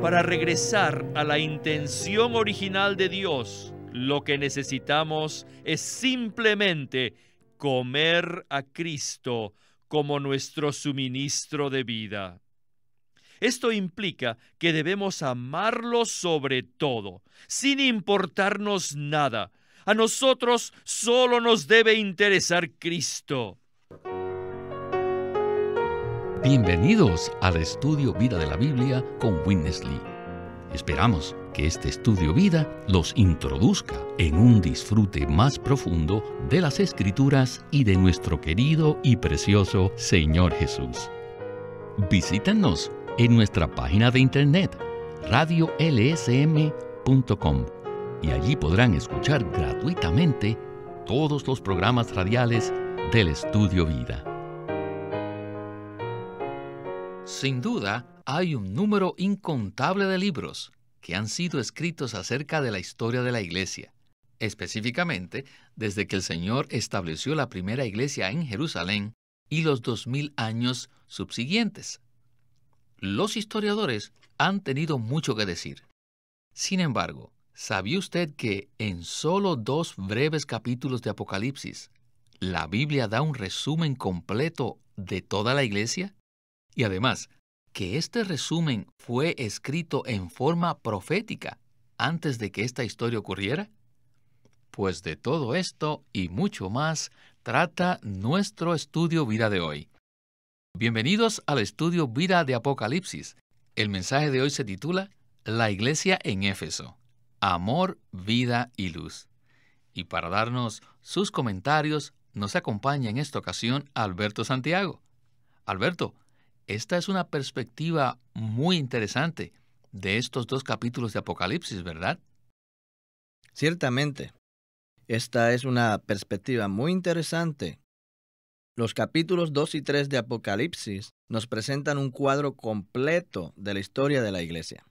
Para regresar a la intención original de Dios, lo que necesitamos es simplemente comer a Cristo como nuestro suministro de vida. Esto implica que debemos amarlo sobre todo, sin importarnos nada. A nosotros solo nos debe interesar Cristo. Bienvenidos al estudio Vida de la Biblia con Witness Lee. Esperamos que este estudio vida los introduzca en un disfrute más profundo de las Escrituras y de nuestro querido y precioso Señor Jesús. Visítenos en nuestra página de internet radiolsm.com y allí podrán escuchar gratuitamente todos los programas radiales del estudio vida. Sin duda, hay un número incontable de libros que han sido escritos acerca de la historia de la Iglesia, específicamente desde que el Señor estableció la primera iglesia en Jerusalén y los 2000 años subsiguientes. Los historiadores han tenido mucho que decir. Sin embargo, ¿sabía usted que en solo 2 breves capítulos de Apocalipsis, la Biblia da un resumen completo de toda la iglesia? Y además, que este resumen fue escrito en forma profética antes de que esta historia ocurriera. Pues de todo esto y mucho más trata nuestro estudio vida de hoy. Bienvenidos al estudio vida de Apocalipsis. El mensaje de hoy se titula La Iglesia en Éfeso, Amor, Vida y Luz. Y para darnos sus comentarios, nos acompaña en esta ocasión Alberto Santiago. Alberto, esta es una perspectiva muy interesante de estos 2 capítulos de Apocalipsis, ¿verdad? Ciertamente, esta es una perspectiva muy interesante. Los capítulos 2 y 3 de Apocalipsis nos presentan un cuadro completo de la historia de la Iglesia.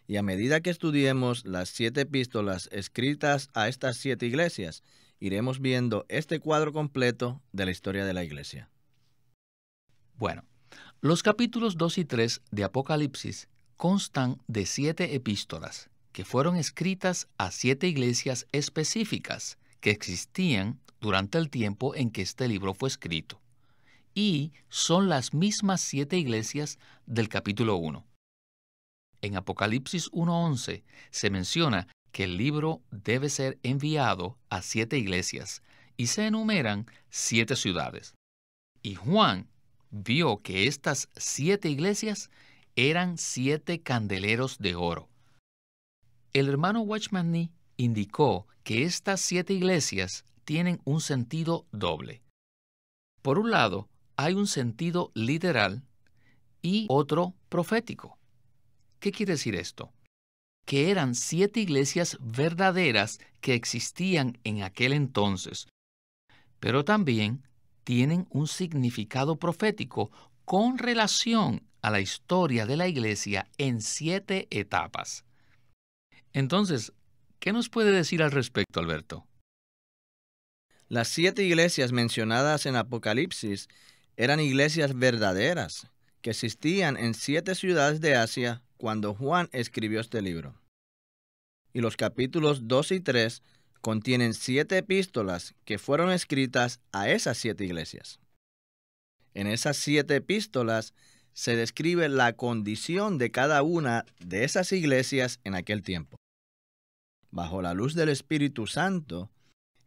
Y a medida que estudiemos las 7 epístolas escritas a estas 7 iglesias, iremos viendo este cuadro completo de la historia de la Iglesia. Bueno, los capítulos 2 y 3 de Apocalipsis constan de 7 epístolas que fueron escritas a 7 iglesias específicas que existían durante el tiempo en que este libro fue escrito. Y son las mismas 7 iglesias del capítulo 1. En Apocalipsis 1:11 se menciona que el libro debe ser enviado a 7 iglesias y se enumeran 7 ciudades. Y Juan vio que estas 7 iglesias eran 7 candeleros de oro. El hermano Watchman Nee indicó que estas 7 iglesias tienen un sentido doble. Por un lado, hay un sentido literal y otro profético. ¿Qué quiere decir esto? Que eran 7 iglesias verdaderas que existían en aquel entonces, pero también tienen un significado profético con relación a la historia de la iglesia en 7 etapas. Entonces, ¿qué nos puede decir al respecto, Alberto? Las 7 iglesias mencionadas en Apocalipsis eran iglesias verdaderas que existían en 7 ciudades de Asia cuando Juan escribió este libro. Y los capítulos 2 y 3 contienen 7 epístolas que fueron escritas a esas 7 iglesias. En esas 7 epístolas se describe la condición de cada una de esas iglesias en aquel tiempo. Bajo la luz del Espíritu Santo,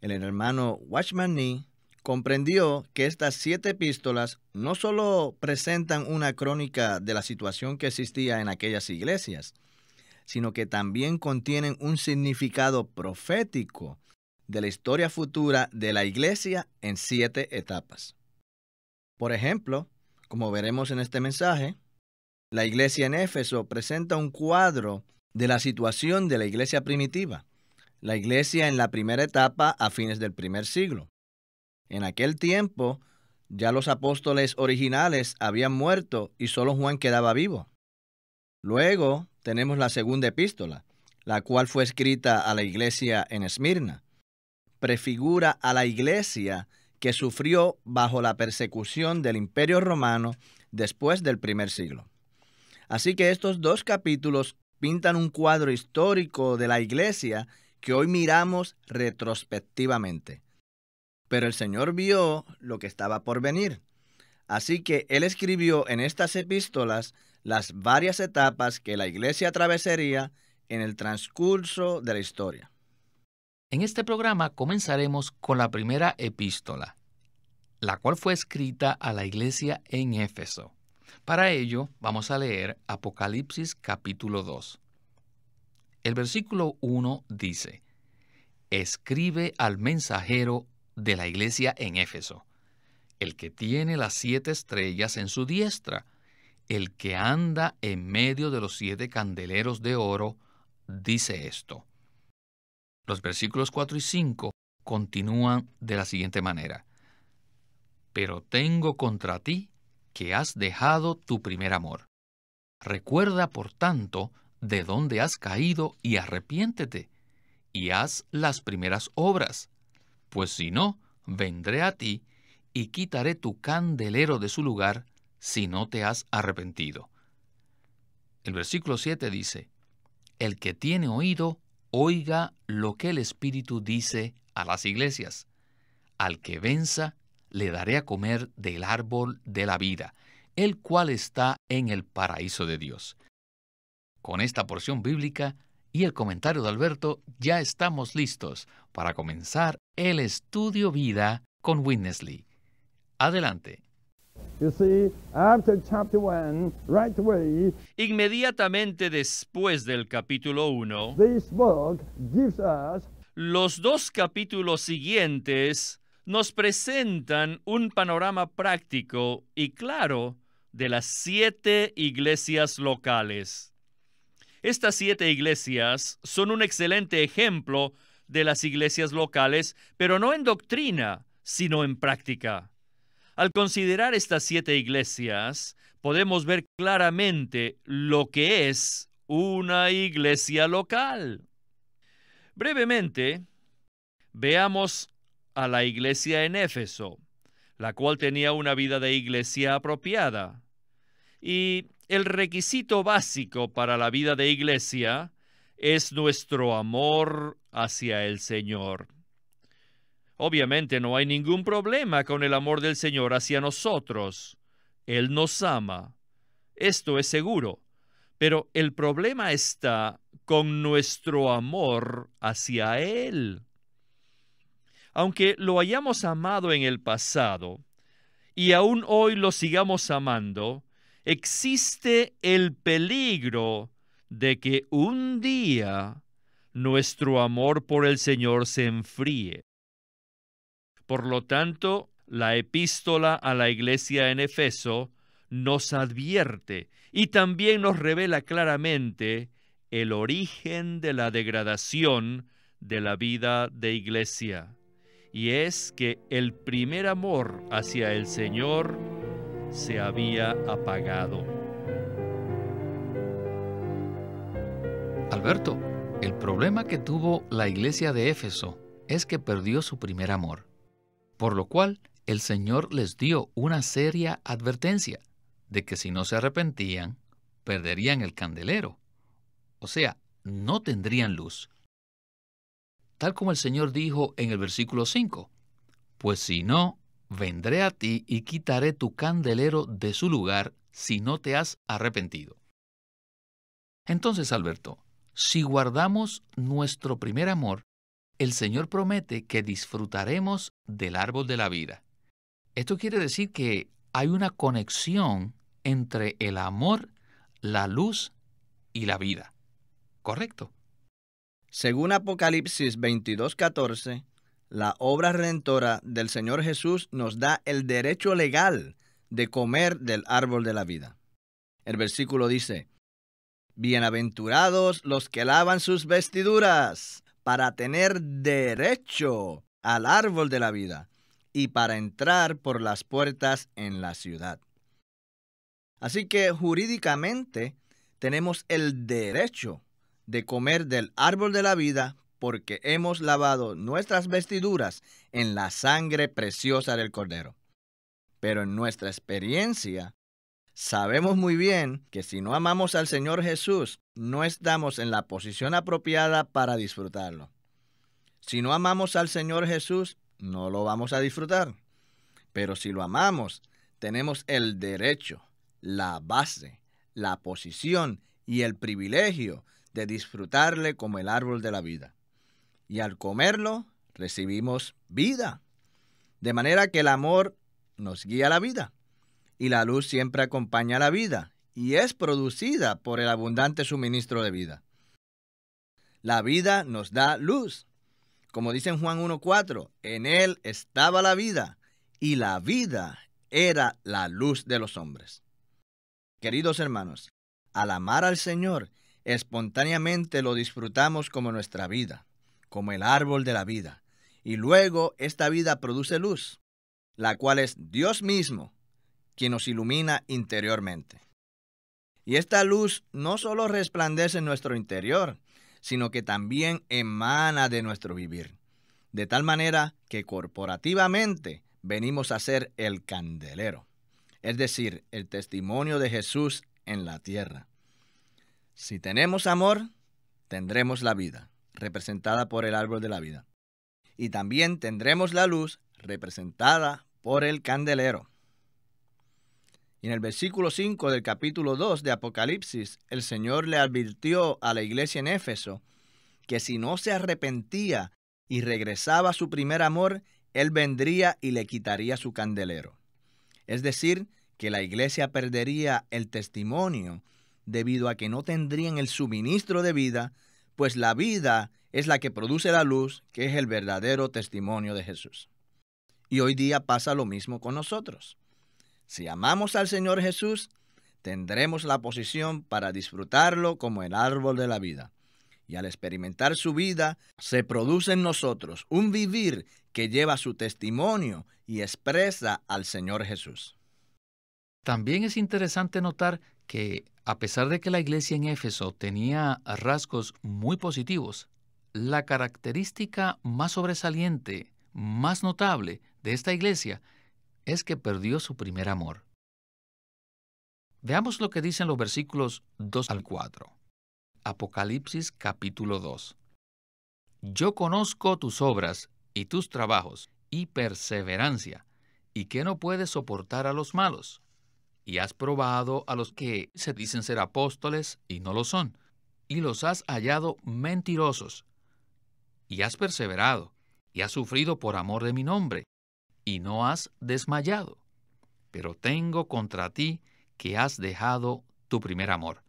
el hermano Watchman Nee comprendió que estas 7 epístolas no solo presentan una crónica de la situación que existía en aquellas iglesias, sino que también contienen un significado profético de la historia futura de la iglesia en 7 etapas. Por ejemplo, como veremos en este mensaje, la iglesia en Éfeso presenta un cuadro de la situación de la iglesia primitiva, la iglesia en la primera etapa a fines del primer siglo. En aquel tiempo, ya los apóstoles originales habían muerto y solo Juan quedaba vivo. Luego tenemos la segunda epístola, la cual fue escrita a la iglesia en Esmirna. Prefigura a la iglesia que sufrió bajo la persecución del Imperio Romano después del primer siglo. Así que estos dos capítulos pintan un cuadro histórico de la iglesia que hoy miramos retrospectivamente. Pero el Señor vio lo que estaba por venir. Así que Él escribió en estas epístolas las varias etapas que la iglesia atravesaría en el transcurso de la historia. En este programa comenzaremos con la primera epístola, la cual fue escrita a la iglesia en Éfeso. Para ello, vamos a leer Apocalipsis capítulo 2. El versículo 1 dice: Escribe al mensajero de la iglesia en Éfeso, el que tiene las 7 estrellas en su diestra, el que anda en medio de los 7 candeleros de oro, dice esto. Los versículos 4 y 5 continúan de la siguiente manera: Pero tengo contra ti que has dejado tu primer amor. Recuerda, por tanto, de dónde has caído y arrepiéntete, y haz las primeras obras, pues si no, vendré a ti y quitaré tu candelero de su lugar si no te has arrepentido. El versículo 7 dice: El que tiene oído, oiga lo que el Espíritu dice a las iglesias. Al que venza, le daré a comer del árbol de la vida, el cual está en el paraíso de Dios. Con esta porción bíblica y el comentario de Alberto, ya estamos listos para comenzar el estudio vida con Witness Lee. Adelante. You see, after chapter 1, right away, Inmediatamente después del capítulo 1, this book gives us los 2 capítulos siguientes nos presentan un panorama práctico y claro de las 7 iglesias locales. Estas 7 iglesias son un excelente ejemplo de las iglesias locales, pero no en doctrina, sino en práctica. Al considerar estas 7 iglesias, podemos ver claramente lo que es una iglesia local. Brevemente, veamos a la iglesia en Éfeso, la cual tenía una vida de iglesia apropiada. Y el requisito básico para la vida de iglesia es nuestro amor hacia el Señor. Obviamente no hay ningún problema con el amor del Señor hacia nosotros. Él nos ama. Esto es seguro. Pero el problema está con nuestro amor hacia Él. Aunque lo hayamos amado en el pasado y aún hoy lo sigamos amando, existe el peligro de que un día nuestro amor por el Señor se enfríe. Por lo tanto, la epístola a la iglesia en Éfeso nos advierte y también nos revela claramente el origen de la degradación de la vida de iglesia. Y es que el primer amor hacia el Señor se había apagado. Alberto, el problema que tuvo la iglesia de Éfeso es que perdió su primer amor, por lo cual el Señor les dio una seria advertencia de que si no se arrepentían, perderían el candelero. O sea, no tendrían luz. Tal como el Señor dijo en el versículo 5, pues si no, vendré a ti y quitaré tu candelero de su lugar si no te has arrepentido. Entonces, Alberto, si guardamos nuestro primer amor, el Señor promete que disfrutaremos del árbol de la vida. Esto quiere decir que hay una conexión entre el amor, la luz y la vida. ¿Correcto? Según Apocalipsis 22:14, la obra redentora del Señor Jesús nos da el derecho legal de comer del árbol de la vida. El versículo dice: Bienaventurados los que lavan sus vestiduras para tener derecho al árbol de la vida y para entrar por las puertas en la ciudad. Así que jurídicamente tenemos el derecho de comer del árbol de la vida porque hemos lavado nuestras vestiduras en la sangre preciosa del Cordero. Pero en nuestra experiencia, Sabemos muy bien que si no amamos al Señor Jesús, no estamos en la posición apropiada para disfrutarlo. Si no amamos al Señor Jesús, no lo vamos a disfrutar. Pero si lo amamos, tenemos el derecho, la base, la posición y el privilegio de disfrutarle como el árbol de la vida. Y al comerlo, recibimos vida. De manera que el amor nos guía a la vida. Y la luz siempre acompaña a la vida y es producida por el abundante suministro de vida. La vida nos da luz. Como dice en Juan 1:4, en él estaba la vida y la vida era la luz de los hombres. Queridos hermanos, al amar al Señor, espontáneamente lo disfrutamos como nuestra vida, como el árbol de la vida. Y luego esta vida produce luz, la cual es Dios mismo, quien nos ilumina interiormente. Y esta luz no solo resplandece en nuestro interior, sino que también emana de nuestro vivir, de tal manera que corporativamente venimos a ser el candelero, es decir, el testimonio de Jesús en la tierra. Si tenemos amor, tendremos la vida, representada por el árbol de la vida, y también tendremos la luz, representada por el candelero. Y en el versículo 5 del capítulo 2 de Apocalipsis, el Señor le advirtió a la iglesia en Éfeso que si no se arrepentía y regresaba a su primer amor, Él vendría y le quitaría su candelero. Es decir, que la iglesia perdería el testimonio debido a que no tendrían el suministro de vida, pues la vida es la que produce la luz, que es el verdadero testimonio de Jesús. Y hoy día pasa lo mismo con nosotros. Si amamos al Señor Jesús, tendremos la posición para disfrutarlo como el árbol de la vida. Y al experimentar su vida, se produce en nosotros un vivir que lleva su testimonio y expresa al Señor Jesús. También es interesante notar que, a pesar de que la iglesia en Éfeso tenía rasgos muy positivos, la característica más sobresaliente, más notable de esta iglesia es que perdió su primer amor. Veamos lo que dicen los versículos 2 al 4. Apocalipsis capítulo 2. Yo conozco tus obras y tus trabajos y perseverancia, y que no puedes soportar a los malos. Y has probado a los que se dicen ser apóstoles y no lo son, y los has hallado mentirosos. Y has perseverado, y has sufrido por amor de mi nombre, y no has desmayado. Pero tengo contra ti que has dejado tu primer amor.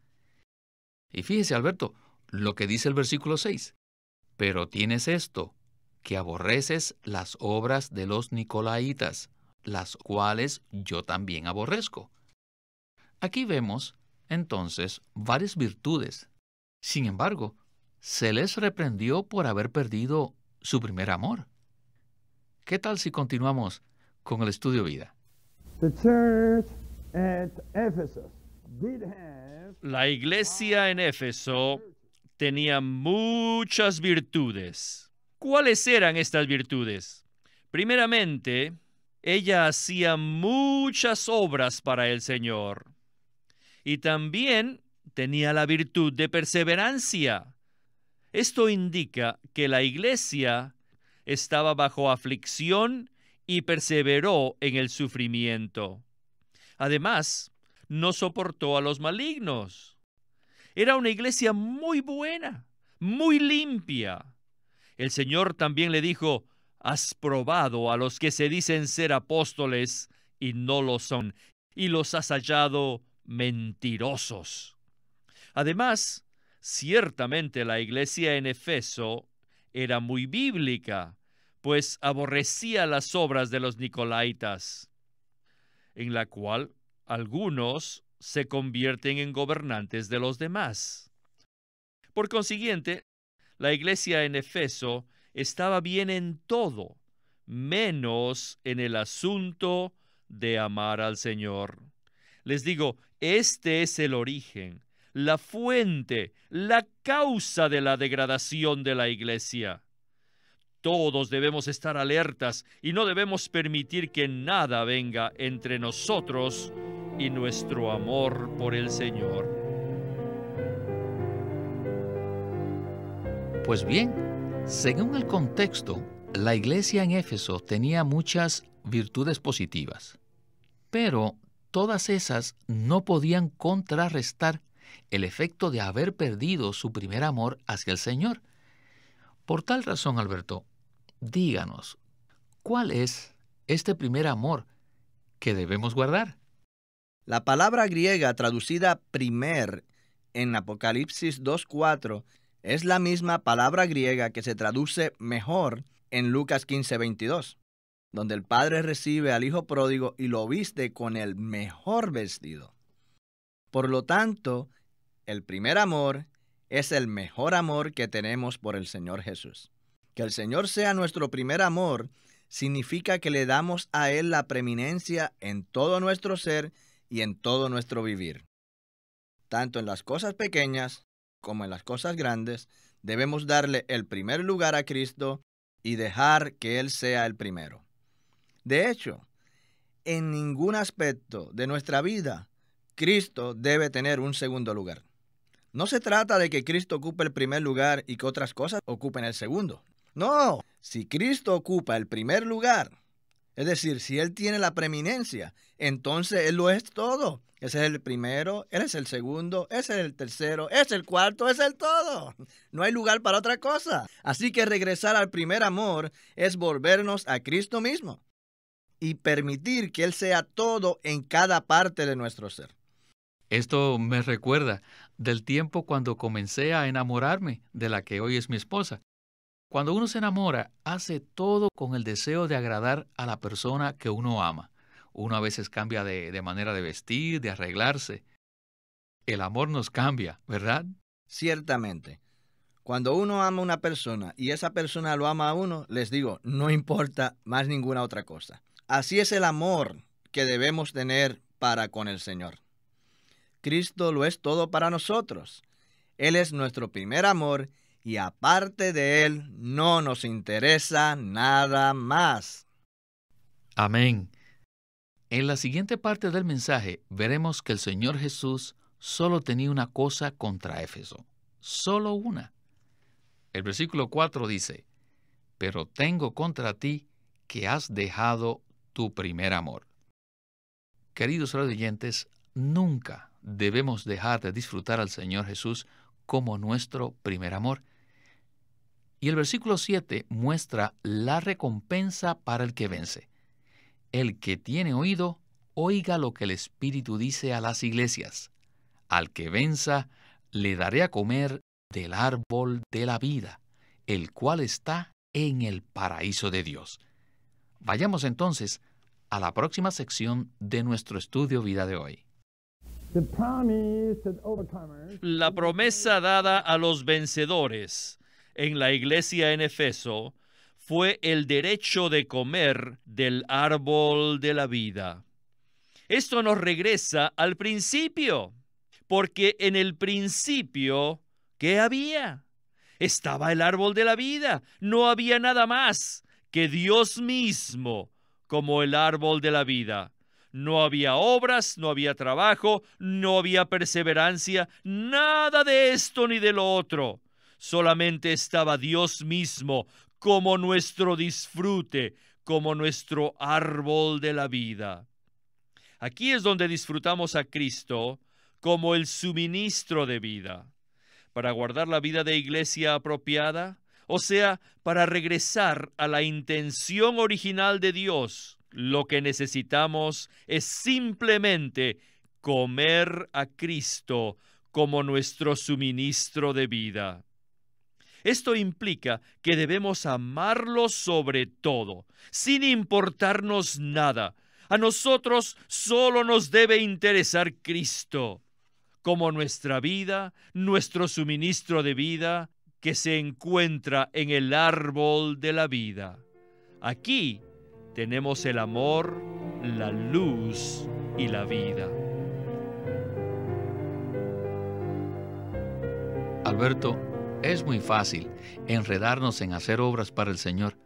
Y fíjese, Alberto, lo que dice el versículo 6. Pero tienes esto, que aborreces las obras de los Nicolaitas, las cuales yo también aborrezco. Aquí vemos, entonces, varias virtudes. Sin embargo, se les reprendió por haber perdido su primer amor. ¿Qué tal si continuamos con el estudio vida? The church at Ephesus did have La iglesia en Éfeso tenía muchas virtudes. ¿Cuáles eran estas virtudes? Primeramente, ella hacía muchas obras para el Señor. Y también tenía la virtud de perseverancia. Esto indica que la iglesia estaba bajo aflicción y perseveró en el sufrimiento. Además, no soportó a los malignos. Era una iglesia muy buena, muy limpia. El Señor también le dijo: has probado a los que se dicen ser apóstoles y no lo son, y los has hallado mentirosos. Además, ciertamente la iglesia en Efeso era muy bíblica, pues aborrecía las obras de los Nicolaitas, en la cual algunos se convierten en gobernantes de los demás. Por consiguiente, la iglesia en Efeso estaba bien en todo, menos en el asunto de amar al Señor. Les digo, este es el origen, la fuente, la causa de la degradación de la iglesia. Todos debemos estar alertas y no debemos permitir que nada venga entre nosotros y nuestro amor por el Señor. Pues bien, según el contexto, la iglesia en Éfeso tenía muchas virtudes positivas, pero todas esas no podían contrarrestar el efecto de haber perdido su primer amor hacia el Señor. Por tal razón, Alberto, díganos, ¿cuál es este primer amor que debemos guardar? La palabra griega traducida primer en Apocalipsis 2:4 es la misma palabra griega que se traduce mejor en Lucas 15:22, donde el padre recibe al hijo pródigo y lo viste con el mejor vestido. Por lo tanto, el primer amor es el mejor amor que tenemos por el Señor Jesús. Que el Señor sea nuestro primer amor significa que le damos a Él la preeminencia en todo nuestro ser y en todo nuestro vivir. Tanto en las cosas pequeñas como en las cosas grandes, debemos darle el primer lugar a Cristo y dejar que Él sea el primero. De hecho, en ningún aspecto de nuestra vida, Cristo debe tener un segundo lugar. No se trata de que Cristo ocupe el primer lugar y que otras cosas ocupen el segundo. No, si Cristo ocupa el primer lugar, es decir, si Él tiene la preeminencia, entonces Él lo es todo. Ese es el primero, Él es el segundo, ese es el tercero, es el cuarto, es el todo. No hay lugar para otra cosa. Así que regresar al primer amor es volvernos a Cristo mismo y permitir que Él sea todo en cada parte de nuestro ser. Esto me recuerda del tiempo cuando comencé a enamorarme de la que hoy es mi esposa. Cuando uno se enamora, hace todo con el deseo de agradar a la persona que uno ama. Uno a veces cambia de manera de vestir, de arreglarse. El amor nos cambia, ¿verdad? Ciertamente. Cuando uno ama a una persona y esa persona lo ama a uno, les digo, no importa más ninguna otra cosa. Así es el amor que debemos tener para con el Señor. Cristo lo es todo para nosotros. Él es nuestro primer amor y aparte de Él no nos interesa nada más. Amén. En la siguiente parte del mensaje veremos que el Señor Jesús solo tenía una cosa contra Éfeso, solo una. El versículo 4 dice, «Pero tengo contra ti que has dejado tu primer amor». Queridos oyentes, nunca debemos dejar de disfrutar al Señor Jesús como nuestro primer amor. Y el versículo 7 muestra la recompensa para el que vence. El que tiene oído, oiga lo que el Espíritu dice a las iglesias. Al que venza, le daré a comer del árbol de la vida, el cual está en el paraíso de Dios. Vayamos entonces a la próxima sección de nuestro estudio vida de hoy. La promesa dada a los vencedores en la iglesia en Efeso fue el derecho de comer del árbol de la vida. Esto nos regresa al principio, porque en el principio, ¿qué había? Estaba el árbol de la vida, no había nada más que Dios mismo como el árbol de la vida. No había obras, no había trabajo, no había perseverancia, nada de esto ni de lo otro. Solamente estaba Dios mismo como nuestro disfrute, como nuestro árbol de la vida. Aquí es donde disfrutamos a Cristo como el suministro de vida. Para guardar la vida de iglesia apropiada, o sea, para regresar a la intención original de Dios, lo que necesitamos es simplemente comer a Cristo como nuestro suministro de vida. Esto implica que debemos amarlo sobre todo, sin importarnos nada. A nosotros solo nos debe interesar Cristo como nuestra vida, nuestro suministro de vida que se encuentra en el árbol de la vida. Aquí tenemos el amor, la luz y la vida. Alberto, Es muy fácil enredarnos en hacer obras para el Señor.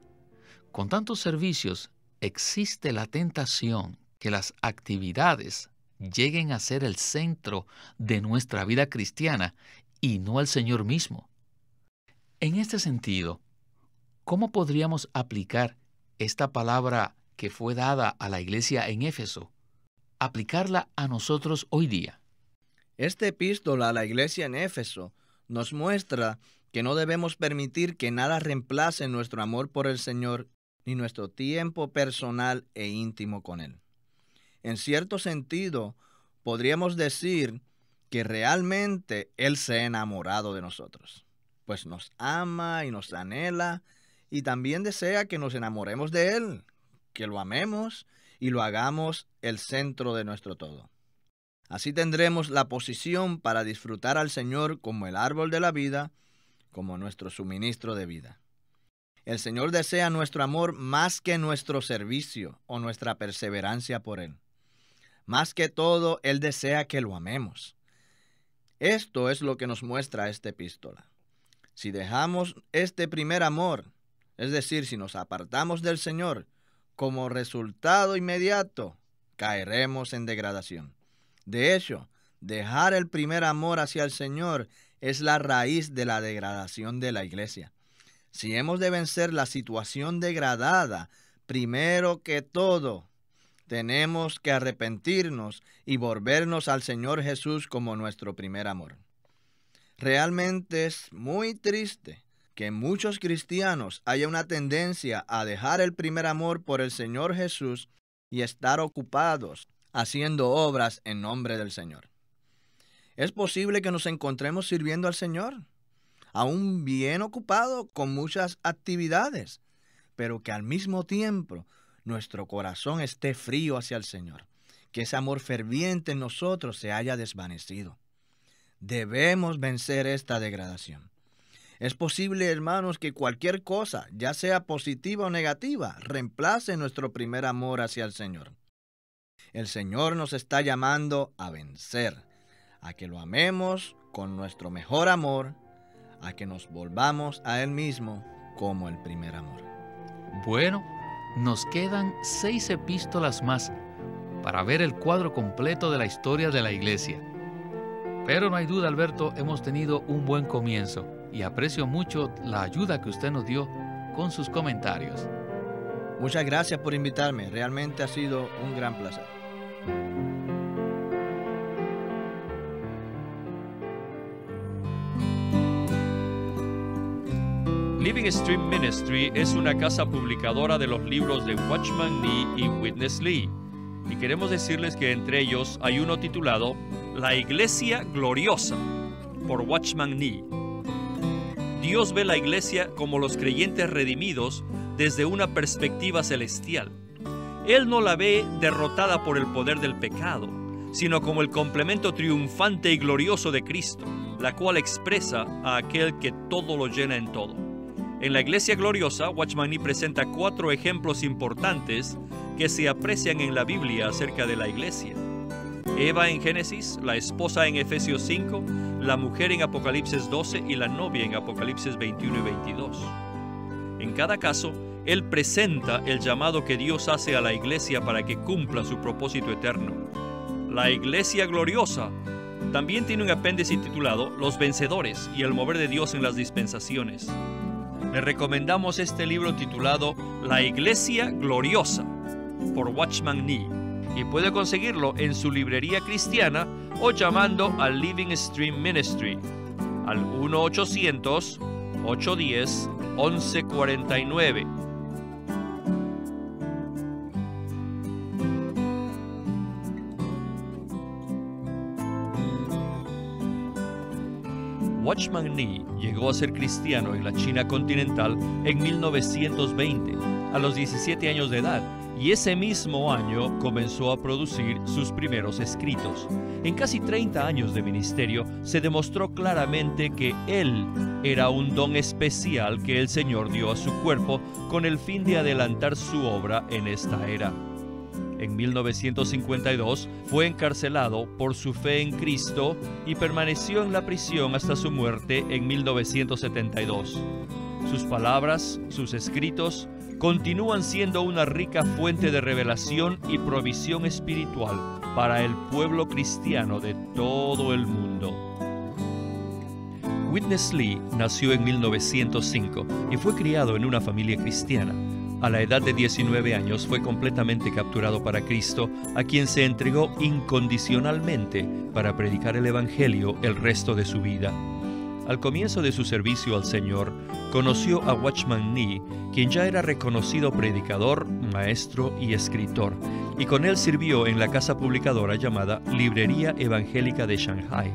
Con tantos servicios, existe la tentación que las actividades lleguen a ser el centro de nuestra vida cristiana y no el Señor mismo. En este sentido, ¿cómo podríamos aplicar esta palabra que fue dada a la iglesia en Éfeso, aplicarla a nosotros hoy día? Esta epístola a la iglesia en Éfeso nos muestra que no debemos permitir que nada reemplace nuestro amor por el Señor ni nuestro tiempo personal e íntimo con Él. En cierto sentido, podríamos decir que realmente Él se ha enamorado de nosotros, pues nos ama y nos anhela, y también desea que nos enamoremos de Él, que lo amemos y lo hagamos el centro de nuestro todo. Así tendremos la posición para disfrutar al Señor como el árbol de la vida, como nuestro suministro de vida. El Señor desea nuestro amor más que nuestro servicio o nuestra perseverancia por Él. Más que todo, Él desea que lo amemos. Esto es lo que nos muestra esta epístola. Si dejamos este primer amor, es decir, si nos apartamos del Señor, como resultado inmediato, caeremos en degradación. De hecho, dejar el primer amor hacia el Señor es la raíz de la degradación de la iglesia. Si hemos de vencer la situación degradada, primero que todo, tenemos que arrepentirnos y volvernos al Señor Jesús como nuestro primer amor. Realmente es muy triste que en muchos cristianos haya una tendencia a dejar el primer amor por el Señor Jesús y estar ocupados haciendo obras en nombre del Señor. Es posible que nos encontremos sirviendo al Señor, aún bien ocupado con muchas actividades, pero que al mismo tiempo nuestro corazón esté frío hacia el Señor, que ese amor ferviente en nosotros se haya desvanecido. Debemos vencer esta degradación. Es posible, hermanos, que cualquier cosa, ya sea positiva o negativa, reemplace nuestro primer amor hacia el Señor. El Señor nos está llamando a vencer, a que lo amemos con nuestro mejor amor, a que nos volvamos a Él mismo como el primer amor. Bueno, nos quedan 6 epístolas más para ver el cuadro completo de la historia de la iglesia. Pero no hay duda, Alberto, hemos tenido un buen comienzo y aprecio mucho la ayuda que usted nos dio con sus comentarios. Muchas gracias por invitarme, realmente ha sido un gran placer. Living Stream Ministry es una casa publicadora de los libros de Watchman Nee y Witness Lee. Y queremos decirles que entre ellos hay uno titulado La Iglesia Gloriosa, por Watchman Nee. Dios ve la iglesia como los creyentes redimidos desde una perspectiva celestial. Él no la ve derrotada por el poder del pecado, sino como el complemento triunfante y glorioso de Cristo, la cual expresa a aquel que todo lo llena en todo. En la Iglesia Gloriosa, Watchman Nee presenta 4 ejemplos importantes que se aprecian en la Biblia acerca de la iglesia. Eva en Génesis, la esposa en Efesios 5, la mujer en Apocalipsis 12 y la novia en Apocalipsis 21 y 22. En cada caso, él presenta el llamado que Dios hace a la iglesia para que cumpla su propósito eterno. La Iglesia Gloriosa también tiene un apéndice titulado Los Vencedores y el mover de Dios en las dispensaciones. Le recomendamos este libro titulado La Iglesia Gloriosa, por Watchman Nee, y puede conseguirlo en su librería cristiana o llamando al Living Stream Ministry al 1-800-810-1149. Watchman Nee llegó a ser cristiano en la China continental en 1920, a los 17 años de edad, y ese mismo año comenzó a producir sus primeros escritos. En casi 30 años de ministerio se demostró claramente que él era un don especial que el Señor dio a su cuerpo con el fin de adelantar su obra en esta era. En 1952 fue encarcelado por su fe en Cristo y permaneció en la prisión hasta su muerte en 1972. Sus palabras, sus escritos, continúan siendo una rica fuente de revelación y provisión espiritual para el pueblo cristiano de todo el mundo. Witness Lee nació en 1905 y fue criado en una familia cristiana. A la edad de 19 años fue completamente capturado para Cristo, a quien se entregó incondicionalmente para predicar el Evangelio el resto de su vida. Al comienzo de su servicio al Señor, conoció a Watchman Nee, quien ya era reconocido predicador, maestro y escritor, y con él sirvió en la casa publicadora llamada Librería Evangélica de Shanghai.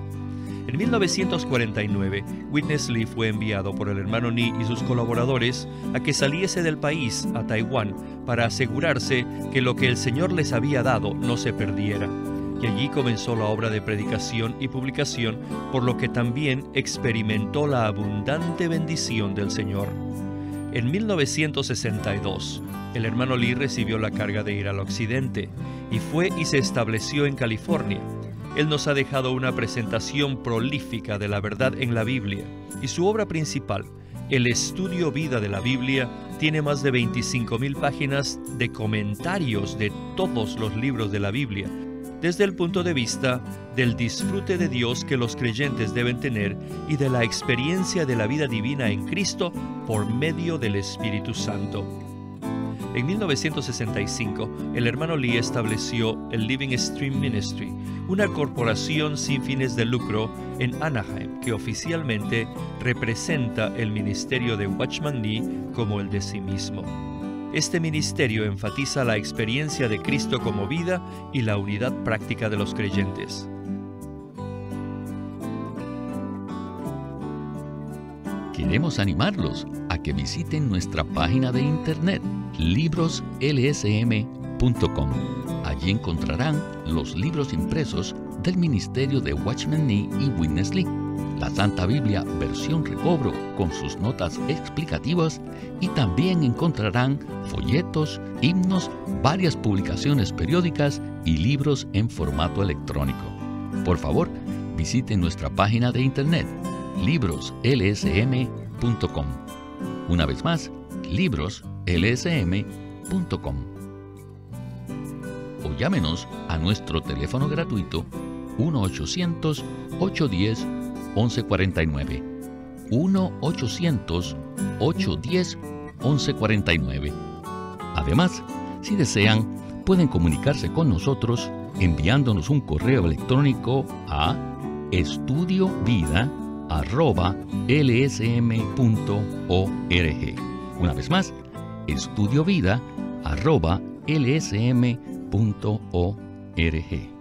En 1949, Witness Lee fue enviado por el hermano Nee y sus colaboradores a que saliese del país a Taiwán para asegurarse que lo que el Señor les había dado no se perdiera. Y allí comenzó la obra de predicación y publicación, por lo que también experimentó la abundante bendición del Señor. En 1962, el hermano Lee recibió la carga de ir al occidente y fue y se estableció en California. Él nos ha dejado una presentación prolífica de la verdad en la Biblia, y su obra principal, el Estudio Vida de la Biblia, tiene más de 25,000 páginas de comentarios de todos los libros de la Biblia, desde el punto de vista del disfrute de Dios que los creyentes deben tener y de la experiencia de la vida divina en Cristo por medio del Espíritu Santo. En 1965, el hermano Lee estableció el Living Stream Ministry, una corporación sin fines de lucro en Anaheim que oficialmente representa el ministerio de Watchman Nee como el de sí mismo. Este ministerio enfatiza la experiencia de Cristo como vida y la unidad práctica de los creyentes. Queremos animarlos a que visiten nuestra página de internet libroslsm.com. Allí encontrarán los libros impresos del ministerio de Watchman Nee y Witness Lee, la Santa Biblia versión recobro con sus notas explicativas, y también encontrarán folletos, himnos, varias publicaciones periódicas y libros en formato electrónico. Por favor, visiten nuestra página de internet libroslsm.com. Una vez más, libroslsm.com. O llámenos a nuestro teléfono gratuito 1-800-810-1149. 1-800-810-1149. Además, si desean, pueden comunicarse con nosotros enviándonos un correo electrónico a estudiovida@lsm.org. Una vez más, estudiovida@lsm.org.